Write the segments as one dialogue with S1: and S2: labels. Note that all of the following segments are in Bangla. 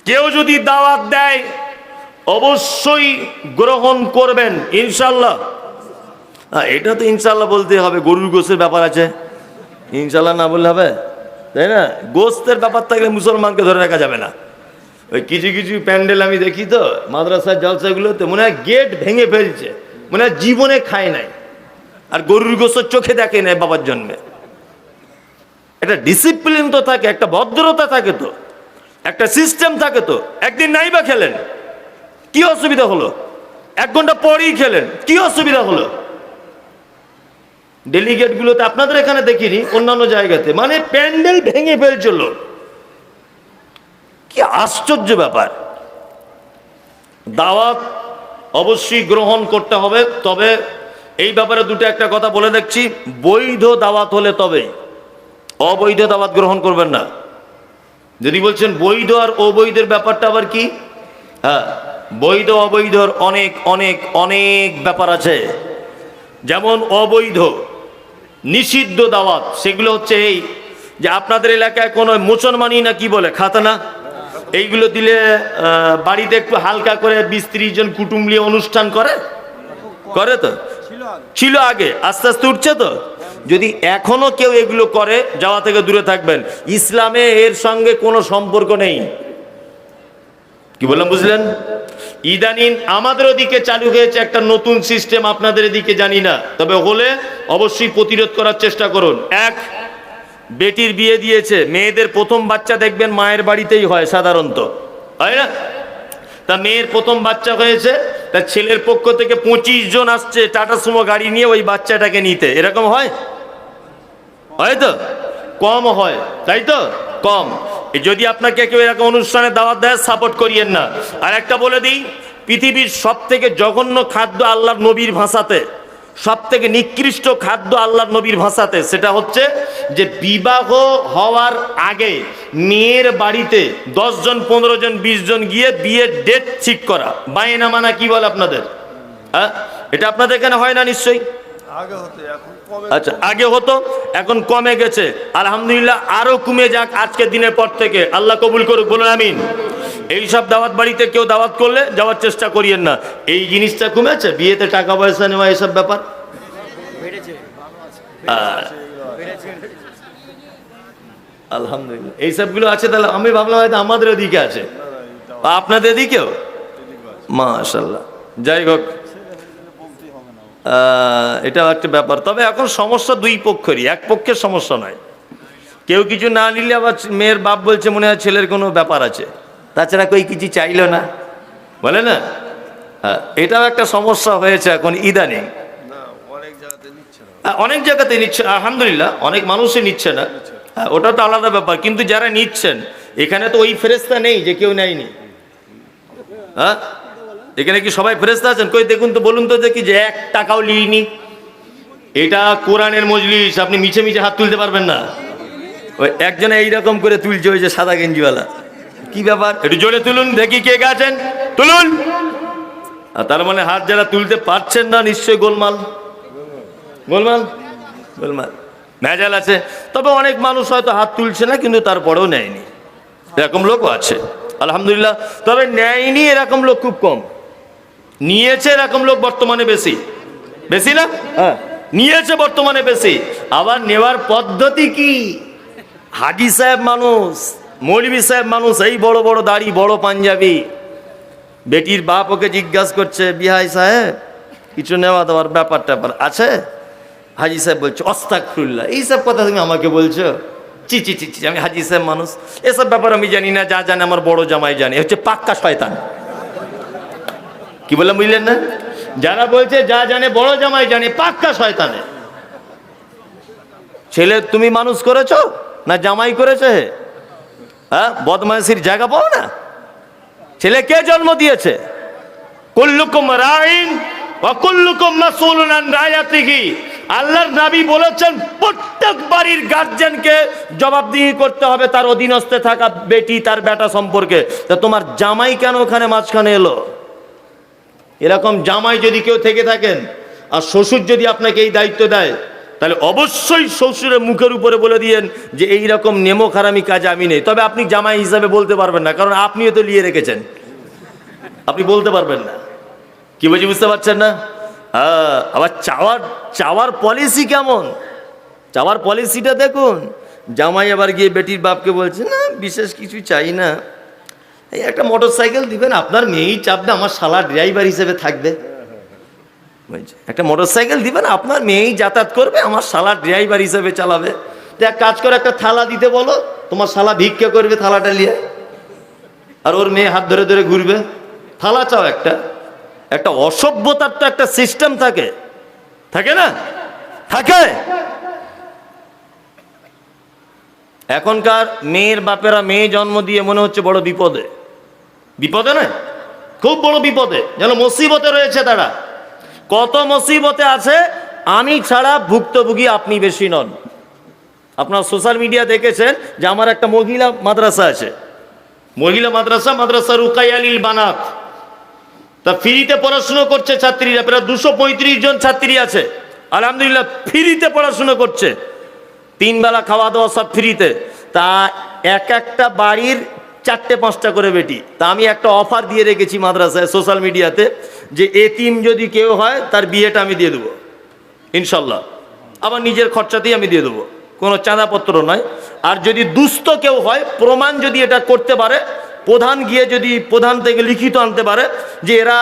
S1: কেউ যদি দাওয়াত দেয় অবশ্যই গ্রহণ করবেন ইনশাল্লাহ। এটা তো ইনশাল্লাহ বলতে হবে, গরুর গোশতের ব্যাপার আছে, ইনশাল্লাহ না বললে হবে, তাই না? গোশতের ব্যাপার থাকলে মুসলমানকে ধরে রাখা যাবে না। ওই কিছু কিছু প্যান্ডেল আমি দেখি তো মাদ্রাসার জলসাগুলোতে, মনে হয় গেট ভেঙে ফেলছে, মনে হয় জীবনে খায় নাই, আর গরুর গোশত চোখে দেখে নাই বাবার জন্মে। একটা ডিসিপ্লিন তো থাকে, একটা ভদ্রতা থাকে, তো একটা সিস্টেম থাকে। তো একদিন নাই বা খেলেন, কি অসুবিধা হলো? 1 ঘন্টা পরেই খেলেন, কি অসুবিধা হলো? ডেলিগেট গুলোতে আপনাদের এখানে দেখিনি, অন্যান্য জায়গাতে মানে প্যান্ডেল ভেঙে ফেলছিল। কি আশ্চর্য ব্যাপার! দাওয়াত অবশ্যই গ্রহণ করতে হবে। তবে এই ব্যাপারে একটা কথা বলে দেখছি, বৈধ দাওয়াত হলে তবেই, অবৈধ দাওয়াত গ্রহণ করবেন না। যদি বলছেন বৈধ আর অবৈধের ব্যাপারটা আবার কি, হ্যাঁ, বৈধ অবৈধর অনেক অনেক অনেক ব্যাপার আছে। যেমন অবৈধ নিষিদ্ধ দাওয়াত, সেগুলো হচ্ছে এই যে আপনাদের এলাকায় কোনো মুসলমানই না কি বলে খাতানা, এইগুলো দিলে বাড়িতে একটু হালকা করে 20-30 জন কুটুম নিয়ে অনুষ্ঠান করে তো, ছিল আগে, আস্তে আস্তে উঠছে। তো যদি এখনো কেউ এগুলো করে, যাওয়া থেকে দূরে থাকবেন। ইসলামে এর সঙ্গে কোনো সম্পর্ক নেই। কি বললাম বুঝলেন? ইদানিং আমাদের ওদিকে চালু হয়েছে একটা নতুন সিস্টেম, আপনাদের এদিকে জানি না, তবে হলে অবশ্যই প্রতিরোধ করার চেষ্টা করুন। এক, বেটির বিয়ে দিয়েছে, মেয়েদের প্রথম বাচ্চা দেখবেন মায়ের বাড়িতেই হয় সাধারণত, হয় না? তা মেয়ের প্রথম বাচ্চা হয়েছে, তা ছেলের পক্ষ থেকে 25 জন আসছে টাটা সুমো গাড়ি নিয়ে ওই বাচ্চাটাকে নিতে, এরকম হয়? তো কম হয়, তাই তো, কম। যদি আপনাকে কেউ এরকম অনুষ্ঠানে দাওয়াত দেয়, সাপোর্ট করিয়েন না। আর একটা বলে দিই, পৃথিবীর সব থেকে জঘন্য খাদ্য আল্লাহর নবীর ভাষাতে, সব থেকে নিকৃষ্ট খাদ্য আল্লাহর নবীর ভাষাতে, সেটা হচ্ছে যে বিবাহ হওয়ার আগে মেয়ের বাড়িতে 10 জন 15 জন 20 জন গিয়ে বিয়ের ডেট ঠিক করা, বায়না মানা কি বলে আপনাদের, হ্যাঁ? এটা আপনাদের এখানে হয় না নিশ্চয়ই? আচ্ছা, আগে হতো, এখন কমে গেছে। আলহামদুলিল্লাহ, আরো কমে যাক আজকের দিনের পর থেকে, আল্লাহ কবুল করুক, বলুন আমিন। এইসব দাওয়াত বাড়িতে কেউ দাওয়াত করলে যাওয়ার চেষ্টা করিয়েন না। এই জিনিসটা কমেছে, বিয়েতে টাকা পয়সা নেওয়া, এসব ব্যাপার আলহামদুলিল্লাহ এইসবগুলো আছে। তাহলে আমি ভাবলাম হয়তো আমাদের ওদিকে আছে, আপনাদের দিকেও মাশাআল্লাহ। যাই হোক, এটাও একটা ব্যাপার। তবে এখন সমস্যা দুই পক্ষেরই, এক পক্ষের সমস্যা নয়। কেউ কিছু না নিলে আবার মেয়ের বাপ বলছে মনে হয় ছেলের কোনো ব্যাপার আছে, তাছাড়া কই কিছু চাইলো না, বলে না? এটাও একটা সমস্যা হয়েছে এখন ইদানিং, অনেক জায়গাতে নিচ্ছে আলহামদুলিল্লাহ, অনেক মানুষই নিচ্ছে না, ওটা তো আলাদা ব্যাপার। কিন্তু যারা নিচ্ছেন, এখানে তো ওই ফেরেশতা নেই যে কেউ নেয়নি, হ্যাঁ? এখানে কি সবাই ফেরেশতা আছেন? কই দেখুন তো, বলুন তো দেখি যে 1 টাকাও লিইনি। এটা কোরআনের মজলিস, আপনি মিছে মিছে হাত তুলতে পারবেন না। ওই একজনে এইরকম করে তুলছে, ওই যে সাদা গেঞ্জিওয়ালা, কি ব্যাপার? একটু জোরে তুলুন দেখি কে গেছেন, তুলুন। তার মানে হাত যারা তুলতে পারছেন না, নিশ্চয়ই গোলমাল গোলমাল গোলমাল ভেজাল আছে। তবে অনেক মানুষ হয়তো হাত তুলছে না, কিন্তু তারপরেও নেয়নি, এরকম লোকও আছে আলহামদুলিল্লাহ। তবে নেয়নি এরকম লোক খুব কম, নিয়েছে এরকম লোক বর্তমানে বেশি, বেশি না? হ্যাঁ, নিয়েছে বর্তমানে বেশি। আবার নেওয়ার পদ্ধতি কি? হাজি সাহেব মানুষ, মৌলভী সাহেব মানুষ, এই বড় বড় দাড়ি, বড় পাঞ্জাবি, বেটির বাপ ওকে জিজ্ঞাসা করছে, বিহাই সাহেব কিছু নেওয়া দেওয়ার ব্যাপার ট্যাপার আছে? হাজি সাহেব বলছে আস্তাগফিরুল্লাহ, এইসব কথা তুমি আমাকে বলছো? চি চি চি চি, আমি হাজি সাহেব মানুষ, এসব ব্যাপার আমি জানি না, যা জানে আমার বড় জামাই জানে, হচ্ছে পাক্কা শয়তান। কি বললাম বুঝলেন না? যারা বলছে যা জানে বড় জামাই জানে, পাক্কা শয়তানে। ছেলে তুমি মানুষ করেছো না জামাই করেছে? হ্যাঁ, বদমাইশির জায়গা পাও না। ছেলে কে জন্ম দিয়েছে? কুল্লুকুম রাইন ওয়া কুল্লুকুম মাসউলুন আন রায়াতিহি। আল্লাহর নবী বলেছেন প্রত্যেক বাড়ির গার্জিয়ানকে জবাবদিহি করতে হবে তার অধীনস্থে থাকা বেটি, তার বেটা সম্পর্কে। তা তোমার জামাই কেন ওখানে মাঝখানে এলো? এরকম জামাই যদি কেউ থেকে থাকেন, আর শ্বশুর যদি আপনাকে এই দায়িত্ব দেয়, তাহলে অবশ্যই শ্বশুরের মুখের উপরে বলে দিয়েন যে এই রকম নেমো খারামি কাজ আমি নেই। তবে আপনি জামাই হিসাবে বলতে পারবেন না, কারণ আপনিও তো লিয়ে রেখেছেন, আপনি বলতে পারবেন না। কি বলছি বুঝতে পারছেন না? আবার চাওয়ার পলিসি কেমন, চাওয়ার পলিসিটা দেখুন। জামাই আবার গিয়ে বেটির বাপকে বলছে, না বিশেষ কিছু চাই না, এই একটা মোটর সাইকেল দিবেন, আপনার মেয়েই চাপবে, আমার শালা ড্রাইভার হিসেবে থাকবে। একটা মোটর সাইকেল দিবেন, আপনার মেয়েই যাতায়াত করবে, আমার শালা ড্রাইভার হিসেবে চালাবে। তো এক কাজ করে একটা থালা দিতে বলো, তোমার শালা ভিক্ষা করবে থালাটা নিয়ে, আর ওর মেয়ে হাত ধরে ধরে ঘুরবে। থালা চাও একটা, একটা অসভ্যতার তো একটা সিস্টেম থাকে, থাকে না? থাকে। এখনকার মেয়ের বাপেরা মেয়ে জন্ম দিয়ে মনে হচ্ছে বড় বিপদে, বিপদে নয়, খুব বড় বিপদে, যেন মুসিবতে রয়েছে তারা। কত মুসিবতে আছে, আমি ছাড়া ভুক্তভোগী আপনি বেশি নন। আপনার সোশ্যাল মিডিয়া দেখেছেন যে আমার একটা মহিলা মাদ্রাসা আছে, মহিলা মাদ্রাসা রুকাইয়া লিল বানাত। তা ফ্রিতে পড়াশুনো করছে ছাত্রীরা, প্রায় 235 জন ছাত্রী আছে, আলহামদুলিল্লাহ ফ্রিতে পড়াশুনো করছে, 3 বেলা খাওয়া দাওয়া সব ফ্রিতে। তা একটা বাড়ির 4-5টা করে বেটি। তা আমি একটা অফার দিয়ে রেখেছি মাদ্রাসায় সোশ্যাল মিডিয়াতে, যে এতিম যদি কেউ হয় তার বিয়েটা আমি দিয়ে দেবো ইনশাল্লাহ, আবার নিজের খরচাতেই আমি দিয়ে দেবো, কোনো চাঁদাপত্র নয়। আর যদি দুস্থ কেউ হয়, প্রমাণ যদি এটা করতে পারে, প্রধান গিয়ে যদি প্রধান থেকে লিখিত আনতে পারে যে এরা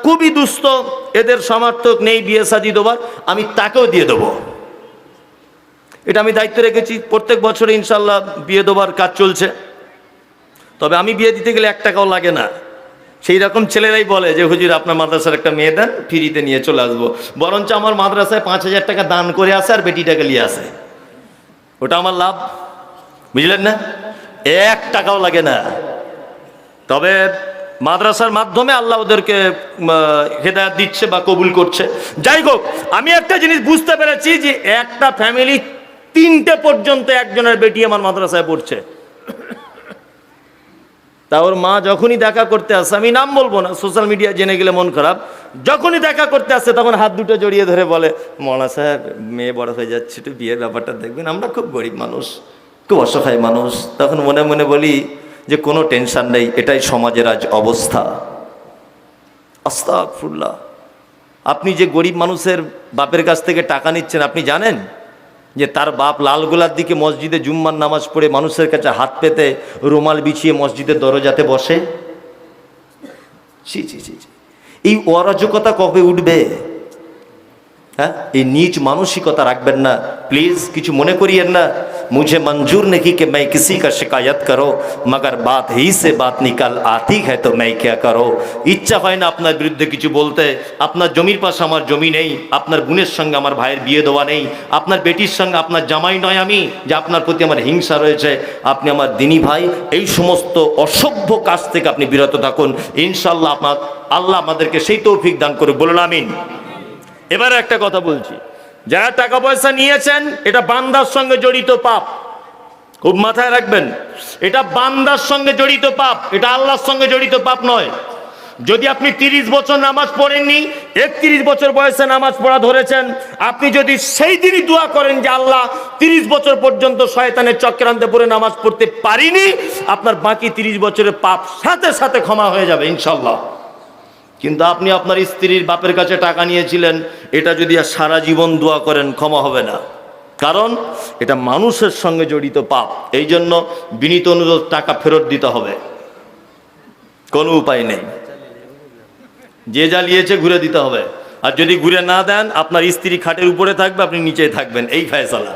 S1: খুবই দুস্থ, এদের সামর্থ্য নেই বিয়ে শাদী দেবার, আমি তাকেও দিয়ে দেবো। এটা আমি দায়িত্ব রেখেছি, প্রত্যেক বছরে ইনশাল্লাহ বিয়ে দেবার কাজ চলছে। তবে আমি বিয়ে দিতে গেলে 1 টাকাও লাগে না। সেই রকম ছেলেরাই বলে যে হুজুর আপনার মাদ্রাসার একটা মেয়ে দেন, ফ্রিতে নিয়ে চলে আসবো। বরঞ্চ আমার মাদ্রাসায় 5000 টাকা দান করে আসে আর বেটিটাকে নিয়ে আসে, ওটা আমার লাভ, বুঝলেন না? 1 টাকাও লাগে না। তবে মাদ্রাসার মাধ্যমে আল্লাহ ওদেরকে হেদায়েত দিচ্ছে বা কবুল করছে। যাই হোক, আমি একটা জিনিস বুঝতে পেরেছি যে একটা ফ্যামিলি 3টে পর্যন্ত একজনের বেটি আমার মাদ্রাসায় পড়ছে। তা ওর মা যখনই দেখা করতে আসে, আমি নাম বলবো না, সোশ্যাল মিডিয়া জেনে গেলে মন খারাপ, যখনই দেখা করতে আসে তখন হাত দুটো জড়িয়ে ধরে বলে, মৌলানা সাহেব মেয়ে বড় হয়ে যাচ্ছে, একটু বিয়ের ব্যাপারটা দেখবেন, আমরা খুব গরিব মানুষ, খুব অসহায় মানুষ। তখন মনে মনে বলি যে কোনো টেনশন নেই, এটাই সমাজের আজ অবস্থা। আস্তাগফিরুল্লাহ। আপনি যে গরিব মানুষের বাপের কাছ থেকে টাকা নিচ্ছেন, আপনি জানেন যে তার বাপ লালগোলার দিকে মসজিদে জুম্মার নামাজ পড়ে মানুষের কাছে হাত পেতে রুমাল বিছিয়ে মসজিদের দরজাতে বসে? ছি ছি ছি, এই অরাজকতা কবে উঠবে? হ্যাঁ, এই नीच मानसिकता রাখবেন না প্লিজ, কিছু মনে করিয়েন না। मुझे मंजूर नहीं कि मैं किसी का शिकायत करो, मगर बात ही से बात निकल आती है तो मैं क्या करो। ইচ্ছা হয় না আপনার বিরুদ্ধে কিছু বলতে, আপনার জমির পাশে আমার জমি নেই, আপনার বোনের সঙ্গে আমার ভাইয়ের বিয়ে দেওয়া নেই, আপনার বেটির সঙ্গে আপনার জামাই নয় আমি, যে আপনার প্রতি আমার হিংসা রয়েছে, আপনি আমার দিনী ভাই। এই সমস্ত অসভ্য কাজ থেকে আপনি বিরত থাকুন, ইনশাআল্লাহ আল্লাহ আমাদেরকে সেই তৌফিক দান করে, বলুন আমিন। এবারে একটা কথা বলছি, যারা টাকা পয়সা নিয়েছেন এটা বান্দার সঙ্গে জড়িত পাপ, খুব মাথায় রাখবেন। এটা বান্দার সঙ্গে জড়িত পাপ, এটা আল্লাহর সঙ্গে জড়িত পাপ নয়। যদি আপনি 30 বছর নামাজ পড়েননি, 31 বছর বয়সে নামাজ পড়া ধরেছেন, আপনি যদি সেই দিনই দোয়া করেন যে আল্লাহ 30 বছর পর্যন্ত শয়তানের চক্রান্তে পড়ে নামাজ পড়তে পারিনি, আপনার বাকি 30 বছরের পাপ সাথে সাথে ক্ষমা হয়ে যাবে ইনশাল্লাহ। কিন্তু আপনি আপনার স্ত্রীর বাপের কাছে টাকা নিয়েছিলেন, এটা যদি আর সারা জীবন দোয়া করেন ক্ষমা হবে না, কারণ এটা মানুষের সঙ্গে জড়িত পাপ। এই জন্য বিনীত অনুরোধ, টাকা ফেরত দিতে হবে, কোনো উপায় নেই। যে যা নিয়েছে ঘুরে দিতে হবে, আর যদি ঘুরে না দেন আপনার স্ত্রী খাটের উপরে থাকবে, আপনি নিচেই থাকবেন, এই ফয়সালা।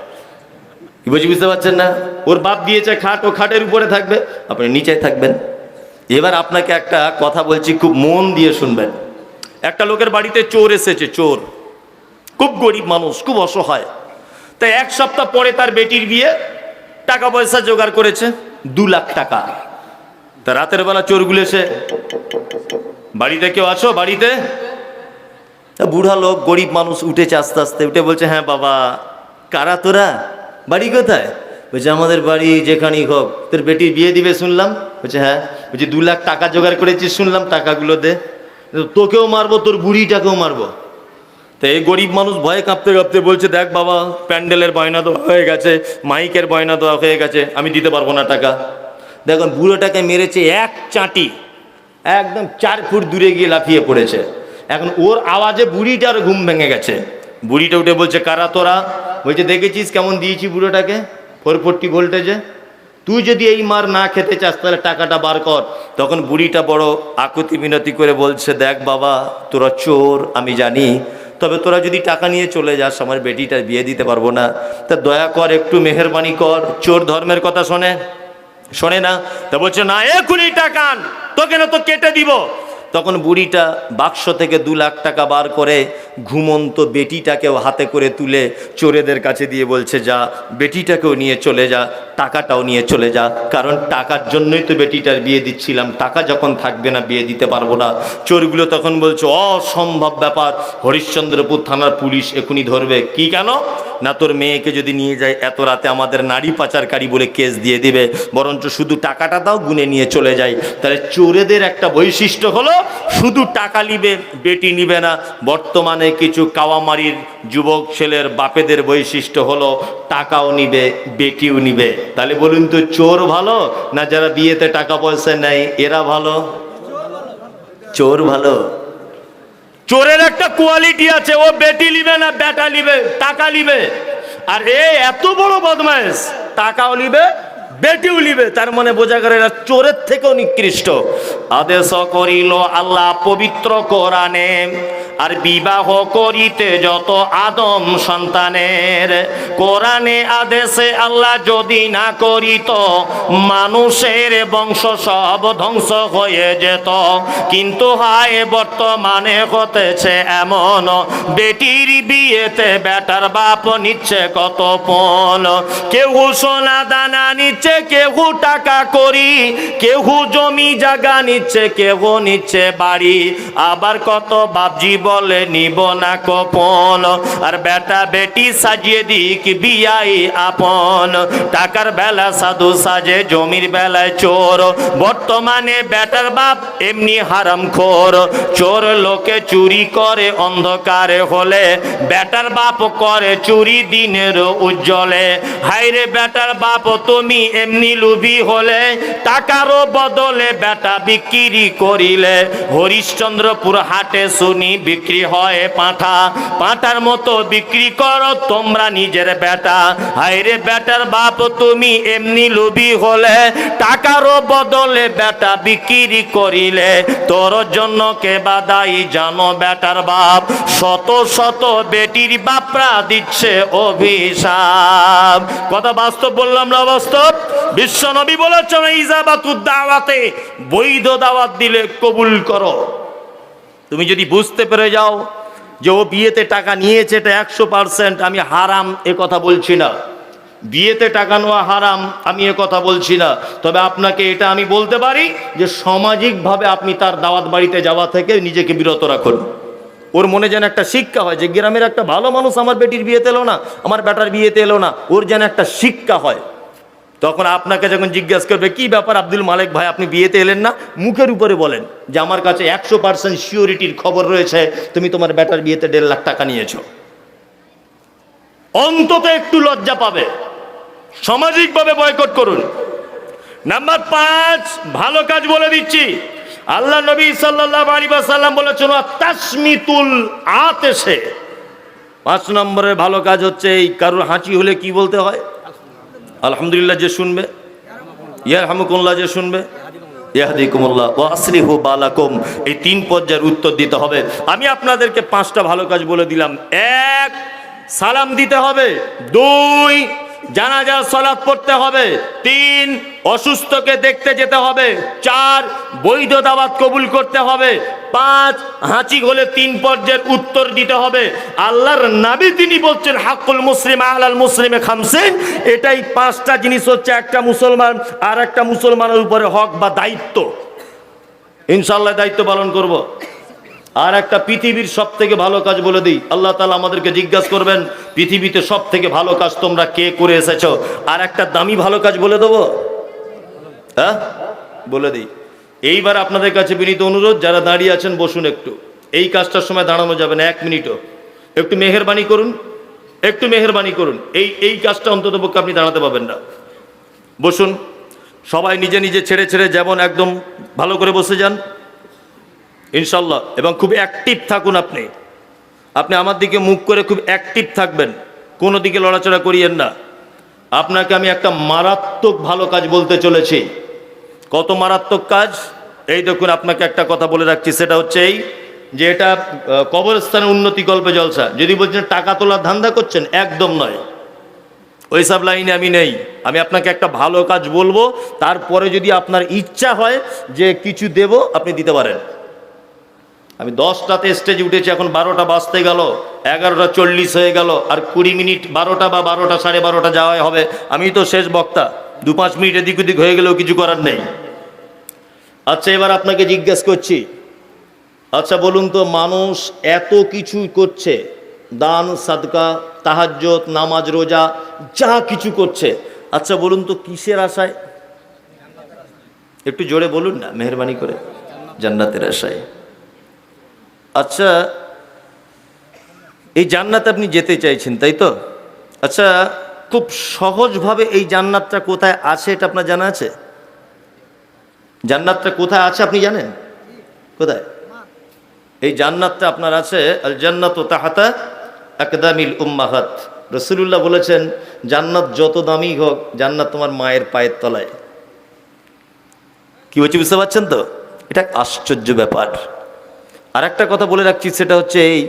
S1: কি বুঝতে পারছেন না? ওর বাপ দিয়েছে খাট, ও খাটের উপরে থাকবে, আপনি নিচেই থাকবেন। এবার আপনাকে একটা কথা বলছি, খুব মন দিয়ে শুনবেন। একটা লোকের বাড়িতে চোর এসেছে, চোর, খুব গরিব মানুষ, খুব অসহায়। তাই 1 সপ্তাহ পরে তার বেটির বিয়ে, টাকা পয়সা জোগাড় করেছে 2 লাখ টাকা। তা রাতের বেলা চোরগুলো এসে, বাড়িতে কেউ আছো বাড়িতে? বুড়া লোক, গরিব মানুষ, উঠেছে আস্তে আস্তে, উঠে বলছে, হ্যাঁ বাবা, কারা তোরা, বাড়ি কোথায়? বলছে আমাদের বাড়ি যেখানেই হোক, তোর বেটির বিয়ে দিবে শুনলাম। বলছে হ্যাঁ। বলছে 2 লাখ টাকা জোগাড় করেছিস শুনলাম, টাকাগুলো দে, তোকেও মারবো তোর বুড়িটাকেও মারবো। তো এই গরিব মানুষ ভয়ে কাঁপতে কাঁপতে বলছে, দেখ বাবা, প্যান্ডেলের বয়না দেওয়া হয়ে গেছে, মাইকের বয়না দেওয়া হয়ে গেছে, আমি দিতে পারবো না টাকা। দেখুন বুড়োটাকে মেরেছে এক চাঁটি, একদম 4 ফুট দূরে গিয়ে লাফিয়ে পড়েছে। এখন ওর আওয়াজে বুড়িটার ঘুম ভেঙে গেছে। বুড়িটা উঠে বলছে, কারা তোরা? বলছে, দেখেছিস কেমন দিয়েছি বুড়োটাকে 440 ভোল্টেজে, তুই যদি এই মার না খেতে চাস তাহলে টাকাটা বার কর। তখন বুড়িটা বড় আকুতি মিনতি করে বলছে, দেখ বাবা, তোরা চোর আমি জানি, তবে তোরা যদি টাকা নিয়ে চলে যাস আমার বেটিটার বিয়ে দিতে পারবো না, তা দয়া কর, একটু মেহেরবানি কর। চোর ধর্মের কথা শোনে না। তা বলছে, না এখনই টাকা আন, তোকে না তো কেটে দিব। তখন বুড়িটা বাক্স থেকে 2 লাখ টাকা বার করে ঘুমন্ত বেটিটাকেও হাতে করে তুলে চোরেদের কাছে দিয়ে বলছে, যা, বেটিটাকেও নিয়ে চলে যা, টাকাটাও নিয়ে চলে যা, কারণ টাকার জন্যই তো বেটিটার বিয়ে দিচ্ছিলাম, টাকা যখন থাকবে না বিয়ে দিতে পারবো না। চোরগুলো তখন বলছে, অসম্ভব ব্যাপার, হরিশ্চন্দ্রপুর থানার পুলিশ এখনই ধরবে। কি কেন? না তোর মেয়েকে যদি নিয়ে যায় এত রাতে আমাদের নারী পাচারকারী বলে কেস দিয়ে দিবে, বরঞ্চ শুধু টাকাটা দাও, গুনে নিয়ে চলে যায়। তাহলে চোরেদের একটা বৈশিষ্ট্য হলো শুধু টাকা নিবে, বেটি নিবে না। বর্তমানে কিছু কাওয়ামারির যুবক ছেলের বাপেদের বৈশিষ্ট্য হলো টাকাও নিবে, বেটিও নিবে। তাহলে বলুন তো, চোর ভালো না যারা বিয়েতে টাকা পয়সা নেয় এরা ভালো? চোর ভালো। চোরের একটা কোয়ালিটি আছে, ও বেটি নিবে না, বেটা নিবে, টাকা নিবে। আর এত বড় বদমাইশ, টাকাও নিবে, বেটিও নিবে। তার মানে বোঝা গেল এরা চোরের থেকেও নিকৃষ্ট। আদেশ করিল আল্লাহ পবিত্র কোরআনে, আর বিবাহ করিতে যত আদম সন্তানের। কোরআনে আদেশে আল্লাহ যদি না করিত, মানুষের বংশ সব ধ্বংস হয়ে যেত। কিন্তু হায় বর্তমানে হতেছে এমন, বেটির বিয়েতে বেটার বাপ নিচ্ছে কত পণ। কেউ সোনা দানা নিচ্ছে, কেউ টাকা করি, কেউ জমি জায়গা নিচ্ছে, কেউ নিচ্ছে বাড়ি। আবার কত বাপজি বলে নিব না কপন, আর বেটা বেটি সাজিয়ে দিক বিয়াই আপন। টাকার বেলা সাধু সাজে, জমির বেলায় চোর। বর্তমানে বেটার বাপ এমনি হারামখোর। চোর লোকে চুরি করে অন্ধকারে হলে, বেটার বাপ করে চুরি দিনের উজ্জ্বলে। হাইরে বেটার বাপ তুমি এমনি লুভি হলে, টাকারও বদলে বেটা বিক্রি করিলে। হরিশ্চন্দ্রপুর হাটে শুনি বিক্রি হয় পাঁঠা, পাঁঠার মতো বিক্রি করো তোমরা নিজের বেটা। হাইরে বেটার বাপ তুমি এমনি লুভি হলে, টাকারও বদলে বেটা বিক্রি করিলে। তোর জন্য কে বাদাই জানো বেটার বাপ, শত শত বেটির বাপরা দিচ্ছে অভিশাপ। কথা বাস্তব বললাম না বাস্তব? বিশ্ব নবী বলেছেন, ইজাবাতুদ দাওয়াতে, বৈধ দাওয়াত দিলে কবুল করো। তুমি যদি বুঝতে পেরে যাও যে ও বিয়েতে টাকা নিয়েছে, এটা 100%, আমি হারাম এ কথা বলছি না। বিয়েতে টাকা নেওয়া হারাম আমি এ কথা বলছি না। তবে আপনাকে এটা আমি বলতে পারি যে সামাজিকভাবে আপনি তার দাওয়াত বাড়িতে যাওয়া থেকে নিজেকে বিরত রাখুন। ওর মনে যেন একটা শিক্ষা হয় যে গ্রামের একটা ভালো মানুষ আমার বেটির বিয়েতে এলো না, আমার বেটার বিয়েতে এলো না, ওর যেন একটা শিক্ষা হয়। তখন আপনাকে যখন জিজ্ঞাসা করবে, কি ব্যাপার আব্দুল মালেক ভাই, আপনি বিয়েতে এলেন না, মুখের উপরে বলেন যে আমার কাছে 100% সিওরিটির খবর রয়েছে তুমি তোমার বেটার বিয়েতে 1.5 লাখ টাকা নিয়েছো। অন্তত একটু লজ্জা পাবে। সামাজিকভাবে বয়কট করুন। নাম্বার 5, ভালো কাজ বলে দিচ্ছি। আল্লাহ নবী সাল্লাল্লাহু আলাইহি ওয়াসাল্লাম বলেছেন, তাসমিতুল আতেশে। 5 নম্বরের ভালো কাজ হচ্ছে, এই কারোর হাঁচি হলে কি বলতে হয়? আলহামদুলিল্লাহ যে শুনবে, ইয়ারহামুকুল্লাহ যে শুনবে, ইয়াহদিকুমুল্লাহ ওয়া আসলিহু বালাকুম। এই 3 পর্যায়ের উত্তর দিতে হবে। আমি আপনাদেরকে 5টা ভালো কাজ বলে দিলাম। 1, সালাম দিতে হবে। 2, জানাজার সালাত পড়তে হবে। 3, অসুস্থকে দেখতে যেতে হবে। 4, বৈধ দাওয়াত কবুল করতে হবে। 5, হাঁচি হলে 3 পর্যায়ের উত্তর দিতে হবে। আল্লাহর নবী তিনি বলছেন, হাক্কুল মুসলিম আলাল মুসলিমে খামসিন। এটাই 5টা জিনিস হচ্ছে একটা মুসলমান আর একটা মুসলমানের উপরে হক বা দায়িত্ব। ইনশাআল্লাহ দায়িত্ব পালন করব। আর একটা পৃথিবীর সব থেকে ভালো কাজ বলে দিই। আল্লাহ তাআলা আমাদেরকে জিজ্ঞাসা করবেন, পৃথিবীতে সব থেকে ভালো কাজ তোমরা কে করে এসেছো? আর একটা দামি ভালো কাজ বলে দেবো, হ্যাঁ বলে দিই। এইবার আপনাদের কাছে বিনীত অনুরোধ, যারা দাঁড়িয়ে আছেন বসুন একটু। এই কাজটার সময় দাঁড়ানো যাবে না 1 মিনিটও। একটু মেহেরবানি করুন, একটু মেহেরবানি করুন। এই কাজটা অন্তত পক্ষে আপনি দাঁড়াতে পারবেন না। বসুন, সবাই নিজে নিজে ছেড়ে ছেড়ে যেমন একদম ভালো করে বসে যান ইনশাল্লাহ। এবং খুব অ্যাক্টিভ থাকুন। আপনি আমার দিকে মুখ করে খুব অ্যাক্টিভ থাকবেন, কোনো দিকে লড়াচড়া করিয়েন না। আপনাকে আমি একটা মারাত্মক ভালো কাজ বলতে চলেছি। কত মারাত্মক কাজ এই দেখুন। আপনাকে একটা কথা বলে রাখছি, সেটা হচ্ছে এই যে এটা কবরস্থানের উন্নতি কল্পে জলসা। যদি বলছেন টাকা তোলার ধান্দা করছেন, একদম নয়, ওই সব লাইনে আমি নেই। আমি আপনাকে একটা ভালো কাজ বলবো, তারপরে যদি আপনার ইচ্ছা হয় যে কিছু দেব, আপনি দিতে পারেন। আমি 10টাতে স্টেজে উঠেছি, এখন 12টা বাজতে গেল, 11:40 হয়ে গেল, আর 20 মিনিট 12টা বা 12টা 12:30 যাওয়াই হবে। আমি তো শেষ বক্তা, 2-5 মিনিট এদিক ওদিক হয়ে গেলেও কিছু করার নেই। আচ্ছা, এবার আপনাকে জিজ্ঞেস করছি, আচ্ছা বলুন তো, মানুষ এত কিছু করছে, দান সাদকা তাহাজ্জুদ নামাজ রোজা যা কিছু করছে, আচ্ছা বলুন তো কিসের আশায়? একটু জোরে বলুন না মেহেরবানি করে। জান্নাতের আশায়। আচ্ছা, এই জান্নাতে আপনি যেতে চাইছেন, তাই তো? আচ্ছা, খুব সহজভাবে এই জান্নাতটা কোথায় আছে এটা আপনার জানা আছে? জান্নাতটা কোথায় আছে আপনি জানেন? কোথায় এই জান্নাতটা আপনার আছে? আল জান্নাতু তাহাতা আকদামিল উম্মাহাত। রাসূলুল্লাহ বলেছেন, জান্নাত যত দামি হোক, জান্নাত তোমার মায়ের পায়ের তলায়। কি বলছি বুঝতে পারছেন তো? এটা আশ্চর্য ব্যাপার। আর একটা কথা বলে রাখছি, সেটা হচ্ছে এই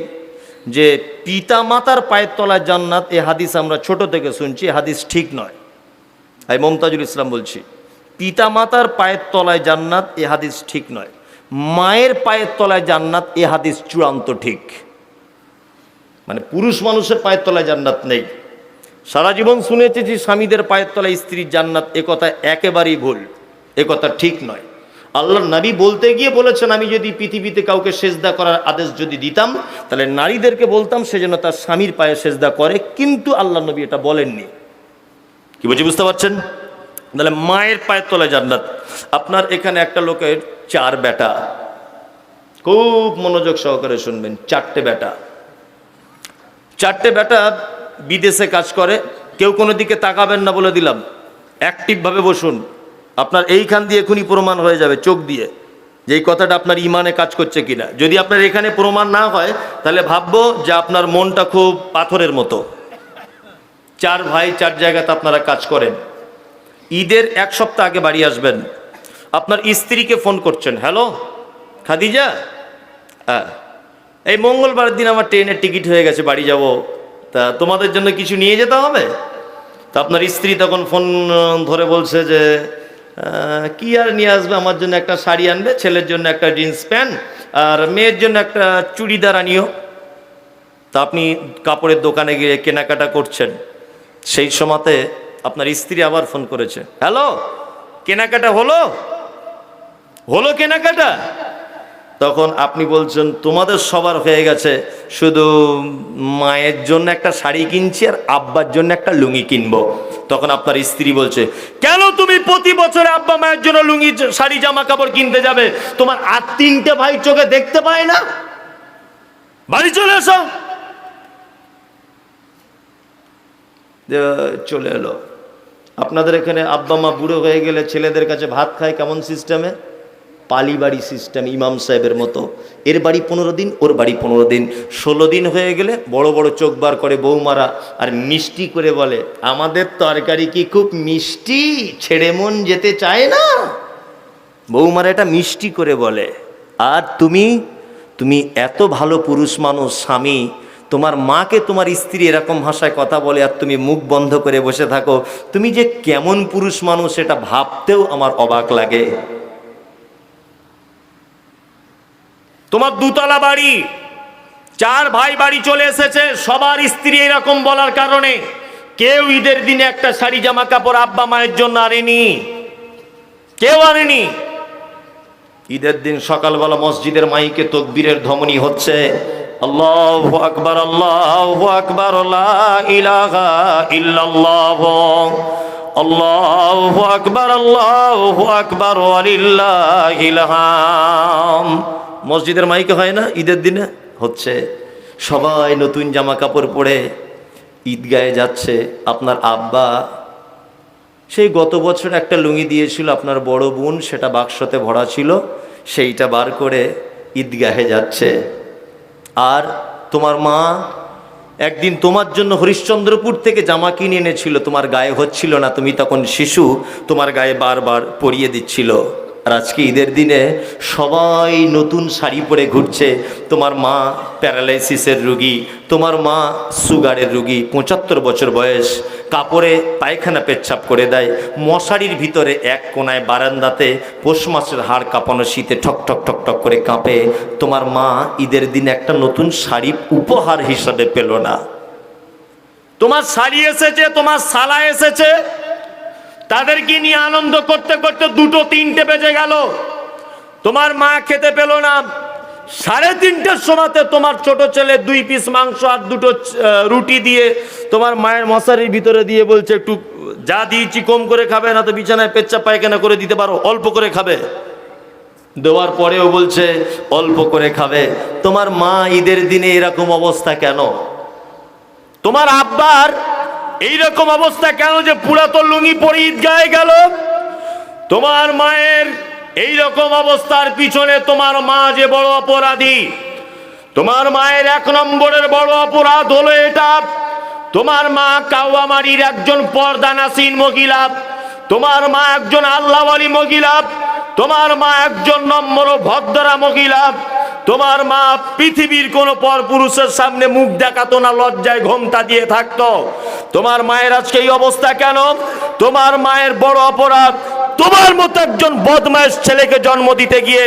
S1: যে পিতা মাতার পায়ের তলায় জান্নাত, এই হাদিস আমরা ছোট থেকে শুনছি, হাদিস ঠিক নয়। আমি মমতাজুল ইসলাম বলছি, পিতা মাতার পায়ের তলায় জান্নাত, এ হাদিস ঠিক নয়। মায়ের পায়ের তলায় জান্নাত, এ হাদিস চূড়ান্ত ঠিক। মানে পুরুষ মানুষের পায়ের তলায় জান্নাত নেই। সারা জীবন শুনেছি যে স্বামীদের পায়ের তলায় স্ত্রীর জান্নাত, এ কথা একেবারেই ভুল, এ কথা ঠিক নয়। আল্লাহর নবী বলতে গিয়ে বলেছেন, আমি যদি পৃথিবীতে কাউকে সেজদা করার আদেশ যদি দিতাম, তাহলে নারীদেরকে বলতাম সে যেন তার স্বামীর পায়ে সেজদা করে, কিন্তু আল্লাহ নবী এটা বলেননি। কি বলছি বুঝতে পারছেন? তাহলে মায়ের পায়ের তলায় জান্নাত। আপনার এখানে একটা লোকের 4 বেটা, খুব মনোযোগ সহকারে শুনবেন, 4টে বেটা। 4টে বেটা বিদেশে কাজ করে। কেউ কোনো দিকে তাকাবেন না বলে দিলাম, অ্যাক্টিভভাবে বসুন। আপনার এইখান দিয়ে এখনই প্রমাণ হয়ে যাবে চোখ দিয়ে যে এই কথাটা আপনার ইমানে কাজ করছে কিনা। যদি আপনার এখানে প্রমাণ না হয়, তাহলে ভাববো যে আপনার মনটা খুব পাথরের মতো। 4 ভাই 4 জায়গাতে আপনারা কাজ করেন। ঈদের 1 সপ্তাহ আগে বাড়ি আসবেন। আপনার স্ত্রীকে ফোন করছেন, হ্যালো খাদিজা, হ্যাঁ এই মঙ্গলবার দিন আমার ট্রেনের টিকিট হয়ে গেছে, বাড়ি যাব, তা তোমাদের জন্য কিছু নিয়ে যেতে হবে। তা আপনার স্ত্রী তখন ফোন ধরে বলছে যে কি আর নিয়ে আসবে, আমার জন্য একটা শাড়ি আনবে, ছেলের জন্য একটা জিন্স প্যান্ট, আর মেয়ের জন্য একটা চুড়িদার আনিও। তা আপনি কাপড়ের দোকানে গিয়ে কেনাকাটা করছেন। সেই সময়তে আপনার স্ত্রী আবার ফোন করেছে, হ্যালো কেনাকাটা হলো কেনাকাটা? তখন আপনি বলছেন, তোমাদের সবার হয়ে গেছে, শুধু মায়ের জন্য একটা শাড়ি কিনছি আর আব্বার জন্য একটা লুঙ্গি কিনবো। তখন আপনার স্ত্রী বলছে, কেন তুমি প্রতি বছরে আব্বা মায়ের জন্য লুঙ্গি শাড়ি জামা কাপড় কিনতে যাবে? তোমার আর 3টে ভাই চোখে দেখতে পায় না? বাড়ি চলে এসো। চলে এলো। আপনাদের এখানে আব্বা মা বুড়ো হয়ে গেলে ছেলেদের কাছে ভাত খায় কেমন সিস্টেমে? পালি বাড়ি সিস্টেম, ইমাম সাহেবের মতো। এর বাড়ি 15 দিন, ওর বাড়ি 15 দিন, 16 দিন হয়ে গেলে বড় বড় চোখ বার করে বৌমারা, আর মিষ্টি করে বলে, আমাদের তরকারি কি খুব মিষ্টি, ছেড়ে মন যেতে চায় না। বৌমারা এটা মিষ্টি করে বলে। আর তুমি এত ভালো পুরুষ মানুষ, স্বামী, তোমার মাকে তোমার স্ত্রী এরকম ভাষায় কথা বলে, আর তুমি মুখ বন্ধ করে বসে থাকো। তুমি যে কেমন পুরুষ মানুষ, এটা ভাবতেও আমার অবাক লাগে। তোমার 2 তলা বাড়ি, 4 ভাই বাড়ি চলে এসেছে, সবার স্ত্রী এরকম বলার কারণে কেউ ঈদের দিনে একটা শাড়ি জামা কাপড় আব্বা মায়ের জন্য আনেনি, কেউ আনেনি। ঈদের দিন সকালবেলা মসজিদের মাইকে তাকবীরের ধ্বনি হচ্ছে, আল্লাহু আকবার, আল্লাহু আকবার, লা ইলাহা ইল্লাল্লাহ, আল্লাহু আকবার, আল্লাহু আকবার, ওয়ালিল্লাহিল হামদ। মসজিদের মাইকে হয় না? ঈদের দিনে হচ্ছে। সবাই নতুন জামা কাপড় পরে ঈদগাহে যাচ্ছে। আপনার আব্বা সেই গত বছর একটা লুঙ্গি দিয়েছিল আপনার বড় বোন, সেটা বাক্সতে ভরা ছিল, সেইটা বার করে ঈদগাহে যাচ্ছে। আর তোমার মা একদিন তোমার জন্য হরিশ্চন্দ্রপুর থেকে জামা কিনে এনেছিল, তোমার গায়ে হচ্ছিল না, তুমি তখন শিশু, তোমার গায়ে বারবার পরিয়ে দিচ্ছিল। আর আজকে ঈদের দিনে সবাই নতুন শাড়ি পরে ঘুরছে। তোমার মা প্যারালাইসিসের রুগী, তোমার মা সুগারের রুগী, ৭৫ বছর বয়স, কাপড়ে পায়খানা পেচ্ছাপ করে দেয়, মশারির ভিতরে এক কোনায় বারান্দাতে পৌষ মাসের হাড় কাঁপানো শীতে ঠক ঠক ঠক ঠক করে কাঁপে। তোমার মা ঈদের দিনে একটা নতুন শাড়ি উপহার হিসাবে পেল না। তোমার শাড়ি এসেছে, তোমার শালা এসেছে, তাদেরকে নিয়ে আনন্দ করতে করতে ২টো-৩টে বেজে গেল, তোমার মা খেতে পেল না। ৩:৩০টার সময়তে তোমার ছোট ছেলে 2 পিস মাংস আর 2টো রুটি দিয়ে তোমার মায়ের মশারির ভিতরে দিয়ে বলছে, একটু যা দিয়েছি কম করে খাবে, না তো বিছানায় পেচ্ছাপ পায়খানা করে দিতে পারো, অল্প করে খাবে। দেওয়ার পরেও বলছে অল্প করে খাবে। তোমার মা ঈদের দিনে এরকম অবস্থা কেন? তোমার আব্বার এইরকম অবস্থা কেন যে পুরাতন লুঙ্গি পরে ঈদগাহে গেল? তোমার মায়ের এইরকম অবস্থার পিছনে তোমার মা যে বড় অপরাধী। তোমার মায়ের 1 নম্বরের বড় অপরাধ হলো এটা, তোমার মা কাওয়ামারির একজন পর্দানাসীন মহিলা, তোমার মা একজন আল্লাহওয়ালি মহিলা, তোমার মা একজন নম্র ভদ্রা মহিলা। তোমার মা পৃথিবীর কোন পরপুরুষের সামনে মুখ দেখাতো না, লজ্জায় ঘোমটা দিয়ে থাকতো। তোমার মায়ের আজকে এই অবস্থা কেন? তোমার মায়ের বড় অপরাধ, তোমার মতো একজন বদমাইশ ছেলেকে জন্ম দিতে গিয়ে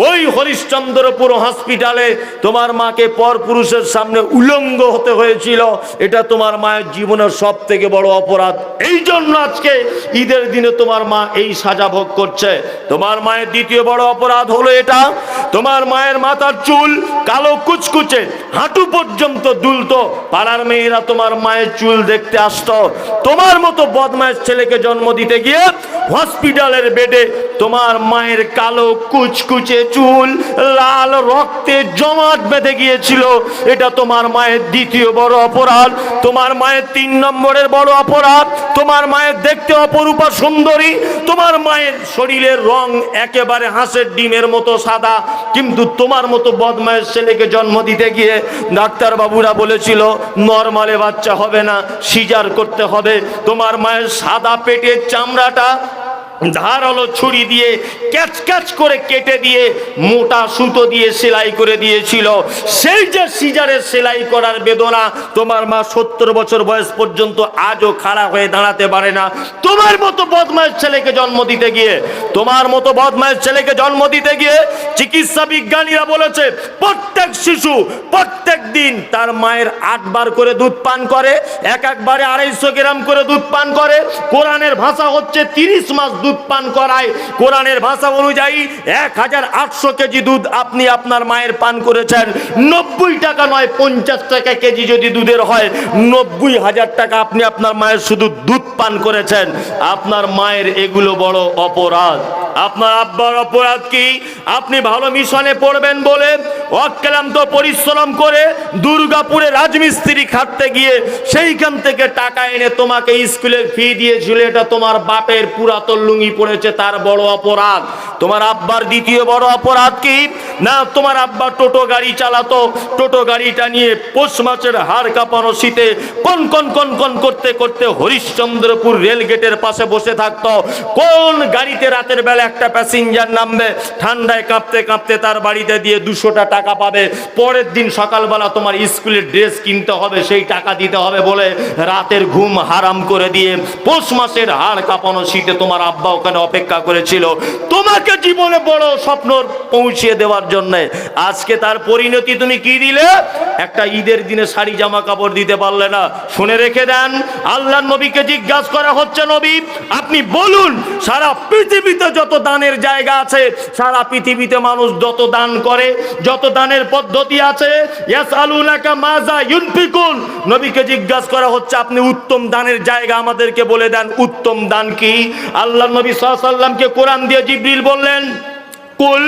S1: ওই হরিশ্চন্দ্রপুর হসপিটালে তোমার মাকে পরপুরুষের সামনে উলঙ্গ হতে হয়েছিল। এটা তোমার মায়ের জীবনের সব থেকে বড় অপরাধ। এই জন্য আজকে ঈদের দিনে তোমার মা এই সাজা ভোগ করছে। তোমার মায়ের দ্বিতীয় বড় অপরাধ হলো এটা, তোমার মায়ের মাথার চুল কালো কুচকুচে, হাঁটু পর্যন্ত দুলতো, পাড়ার মেয়েরা তোমার মায়ের চুল দেখতে আসতো। তোমার মতো বদমাইশ ছেলেকে জন্ম দিতে গিয়ে হসপিটালের বেডে তোমার মায়ের কালো কুচকুচে চুল লাল রক্তে জমাট বেঁধে গিয়েছিল। এটা তোমার মায়ের দ্বিতীয় বড় অপরাধ। তোমার মায়ের 3 নম্বরের বড় অপরাধ, তোমার মায়ের দেখতে অপরূপা সুন্দরী, তোমার মায়ের শরীরের রং একেবারে হাঁসের ডিমের মতো সাদা, কিন্তু তোমার মতো বদমাইশ ছেলেকে জন্ম দিতে গিয়ে ডাক্তার বাবুরা বলেছিল নরমালে বাচ্চা হবে না, সিজার করতে হবে। তোমার মায়ের সাদা পেটের চামড়াটা ধারালো ছুরি দিয়ে ক্যাচ ক্যাচ করে কেটে দিয়ে মোটা সুতো দিয়ে সেলাই করে দিয়েছিল। সেই যে সিজারের সেলাই করার বেদনা তোমার মা 70 বছর বয়স পর্যন্ত আজও খাড়া হয়ে দাঁড়াতে পারে না। তোমার মতো বদমাইশ ছেলেকে জন্ম দিতে গিয়ে, তোমার মতো বদমাইশ ছেলেকে জন্ম দিতে গিয়ে চিকিৎসা বিজ্ঞানীরা বলেছে প্রত্যেক শিশু প্রত্যেক দিন তার মায়ের 8 বার করে দুধ পান করে, একবারে 250 গ্রাম করে দুধ পান করে। কোরআনের ভাষা হচ্ছে 30 মাস দুধ পান করায়। কোরআনের ভাষা অনুযায়ী 1800 কেজি দুধ আপনি আপনার মায়ের পান করেছেন। 90 টাকা নয় 50 টাকা কেজি যদি দুধের হয়, 90,000 টাকা আপনি আপনার মায়ের শুধু দুধ পান করেছেন। আপনার মায়ের এগুলো বড় অপরাধ। আপনার আব্বার অপরাধ কি? আপনি ভালো মিশনে পড়বেন বলে অক্লান্ত পরিশ্রম করে দুর্গাপুরে রাজমিস্ত্রি খাটতে গিয়ে সেইখান থেকে টাকা এনে তোমাকে স্কুলের ফি দিয়েছিল। এটা তোমার বাপের পুরাতন লুঙ্গি পড়েছে, তার বড় অপরাধ। তোমার আব্বার দ্বিতীয় বড় অপরাধ কি? না, তোমার আব্বা টোটো গাড়ি চালাতো, টোটো গাড়িটা নিয়ে পৌষ মাসের হাড় কাঁপানো শীতে কন কন কন কন করতে করতে হরিশ্চন্দ্রপুর রেল গেটের পাশে বসে থাকতো। কোন গাড়িতে রাতের বেলা একটা প্যাসেঞ্জার নামবে, ঠান্ডায় কাঁপতে কাঁপতে তার বাড়িতে দিয়ে 200টা টাকা পাবে। পরের দিন সকালবেলা তোমার স্কুলের ড্রেস কিনতে হবে, সেই টাকা দিতে হবে বলে রাতের ঘুম হারাম করে দিয়ে পৌষ মাসের হাড় কাঁপানো শীতে তোমার আব্বা ওখানে অপেক্ষা করেছিল তোমাকে জীবনে বড় স্বপ্ন পৌঁছিয়ে দেওয়ার জন্য। আজকে তার পরিণতি তুমি কি দিলে? একটা ঈদের দিনে শাড়ি জামা কাপড় দিতে পারলে না। শুনে রেখে দেন, আল্লাহর নবীকে জিজ্ঞাসা করা হচ্ছে, নবী আপনি বলুন সারা পৃথিবীতে যত দানের জায়গা আছে, সারা পৃথিবীতে মানুষ যত দান করে, যত দানের পদ্ধতি আছে, ইয়াসআলুনাকা মাজা ইউনফিকুন, নবীকে জিজ্ঞাসা করা হচ্ছে আপনি উত্তম দানের জায়গা আমাদেরকে বলে দেন, উত্তম দান কি? আল্লাহর নবী সাল্লাল্লাহু আলাইহি ওয়াসাল্লামকে কোরআন দিয়ে জিবরিল বললেন কুল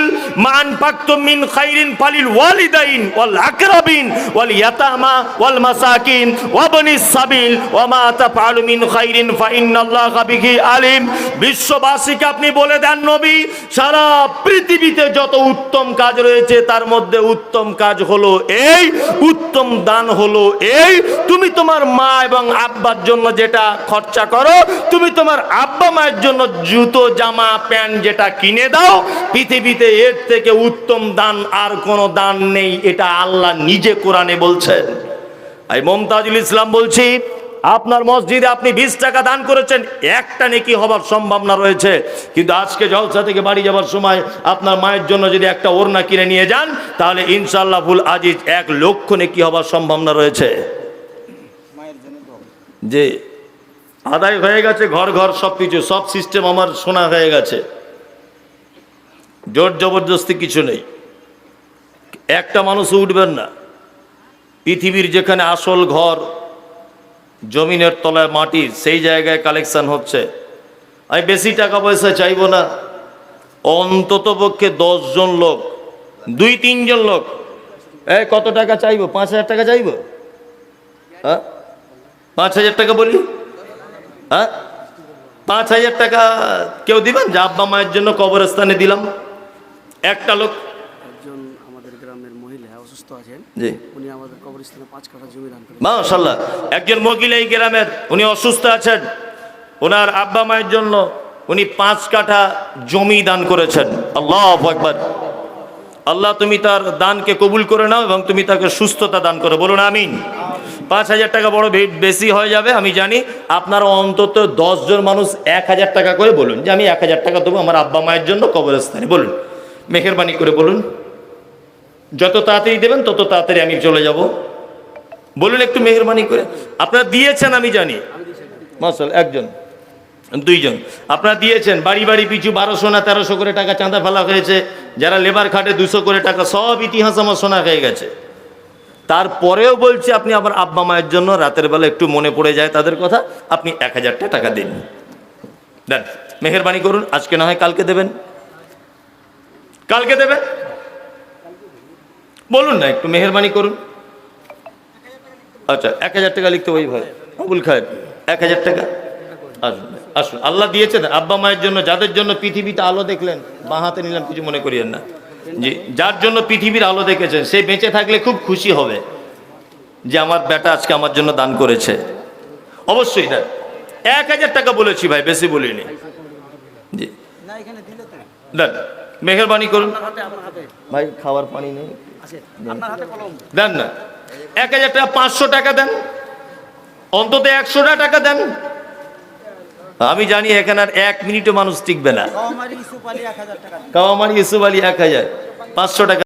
S1: মান পাকতুম মিন খাইরিন ফালিল ওয়ালিদাইন ওয়াল আকরাবিন ওয়াল ইয়াতামা ওয়াল মাসাকিন ওয়া বনিস সাবিল ওয়া মা তাফআলু মিন খাইরিন ফা ইন্নাল্লাহা বিহি আলিম। বিশ্ববাসীকে আপনি বলে দেন নবী, সারা পৃথিবীতে যত উত্তম কাজ রয়েছে তার মধ্যে উত্তম কাজ হলো এই, উত্তম দান হলো এই, তুমি তোমার মা এবং আব্বার জন্য যেটা খরচা করো, তুমি তোমার আব্বা মায়ের জন্য জুতো জামা প্যান্ট যেটা কিনে দাও, পৃথিবীতে এর থেকে উত্তম দান আর কোনো দান নেই। এটা আল্লাহ নিজে কোরআনে বলছেন। এই মমতাজুল ইসলাম বলছি, আপনার মসজিদে আপনি 20 টাকা দান করেছেন, একটা নেকি হবার সম্ভাবনা রয়েছে, কিন্তু আজকে জলসা থেকে বাড়ি যাবার সময় আপনার মায়ের জন্য যদি একটা ওড়না কিনে নিয়ে যান, তাহলে ইনশাআল্লাহ ফুল আজিজ 1 লক্ষ নেকি হবার সম্ভাবনা রয়েছে। যে আদায় হয়ে গেছে, ঘর ঘর সব কিছু, সব সিস্টেম আমার শোনা হয়ে গেছে, জোর জবরদস্তি কিছু নেই। একটা মানুষ উঠবেন না, পৃথিবীর যেখানে আসল ঘর জমিনের তলায় মাটি, সেই জায়গায় কালেকশন হচ্ছে। আমি বেশি টাকা পয়সা চাইবো না, অন্তত পক্ষে 10 জন লোক, 2-3 জন লোক, কত টাকা চাইবো? 5,000 টাকা চাইবো? হ্যাঁ, 5,000 টাকা বলি, হ্যাঁ 5,000 টাকা কেউ দিবেন? যে আব্বা মায়ের জন্য কবরস্থানে দিলাম। একটা লোক,
S2: একজন আমাদের গ্রামের মহিলা অসুস্থ আছেন,
S1: জি,
S2: উনি আমাদের কবরস্থানে 5 কাঠা জমি দান করেন।
S1: মাশাআল্লাহ, একজন মহিলা এই গ্রামের, উনি অসুস্থ আছেন, ওনার আব্বা মায়ের জন্য উনি 5 কাঠা জমি দান করেছেন। আল্লাহু আকবার। আল্লাহ তুমি তার দানকে কবুল করে নাও এবং তুমি তাকে সুস্থতা দান করো, বলুন আমিন। 5,000 টাকা বড় বেশি হয়ে যাবে আমি জানি, আপনারা অন্তত 10 জন মানুষ 1,000 টাকা করে বলুন যে আমি 1,000 টাকা দেবো আমার আব্বা মায়ের জন্য কবরস্থানে, বলুন মেহেরবানি করে বলুন। যত তাড়াতাড়ি দেবেন তত তাড়াতাড়ি আমি চলে যাব, বলুন একটু মেহেরবানি করে। আপনারা দিয়েছেন আমি জানি, মাশাআল্লাহ, 1 জন 2 জন আপনারা দিয়েছেন, বাড়ি বাড়ি পিছু 1200 না 1300 করে টাকা চাঁদা ফেলা হয়েছে, যারা লেবার খাটে 200 করে টাকা, সব ইতিহাস আমার শোনা হয়ে গেছে। তারপরেও বলছি আপনি আবার আব্বা মায়ের জন্য রাতের বেলা একটু মনে পড়ে যায় তাদের কথা, আপনি 1,000 টাকা দিন, দেন মেহেরবানি করুন। আজকে না হয় কালকে দেবেন, কালকে দেবেন, বলুন না একটু মেহেরবানি করুন। আচ্ছা 1,000 টাকা লিখতে, ওই ভাই আবুল খায়ের 1,000 টাকা। আসুন আসুন, আল্লাহ দিয়েছেন আব্বা মায়ের জন্য, যাদের জন্য পৃথিবীতে আলো দেখলেন, বাঁ হাতে নিলাম, কিছু মনে করিয়েন না, জি, যার জন্য পৃথিবীর আলো দেখেছেন, সে বেঁচে থাকলে খুব খুশি হবে যে আমার বেটা আজকে আমার জন্য দান করেছে। অবশ্যই দেন, 1,000 টাকা বলেছি ভাই, বেশি বলিনি, জি দেন মেহেরবানি করুন ভাই। খাবার পানি নেই, দেন না 1,000 টাকা, 500 টাকা দেন, অন্তত 100টা টাকা দেন। আমি জানি এখানে আর 1 মিনিটও মানুষ টিকবে না। কাওয়ামারি ইউসুফ আলী 1,000 টাকা, 500 টাকা।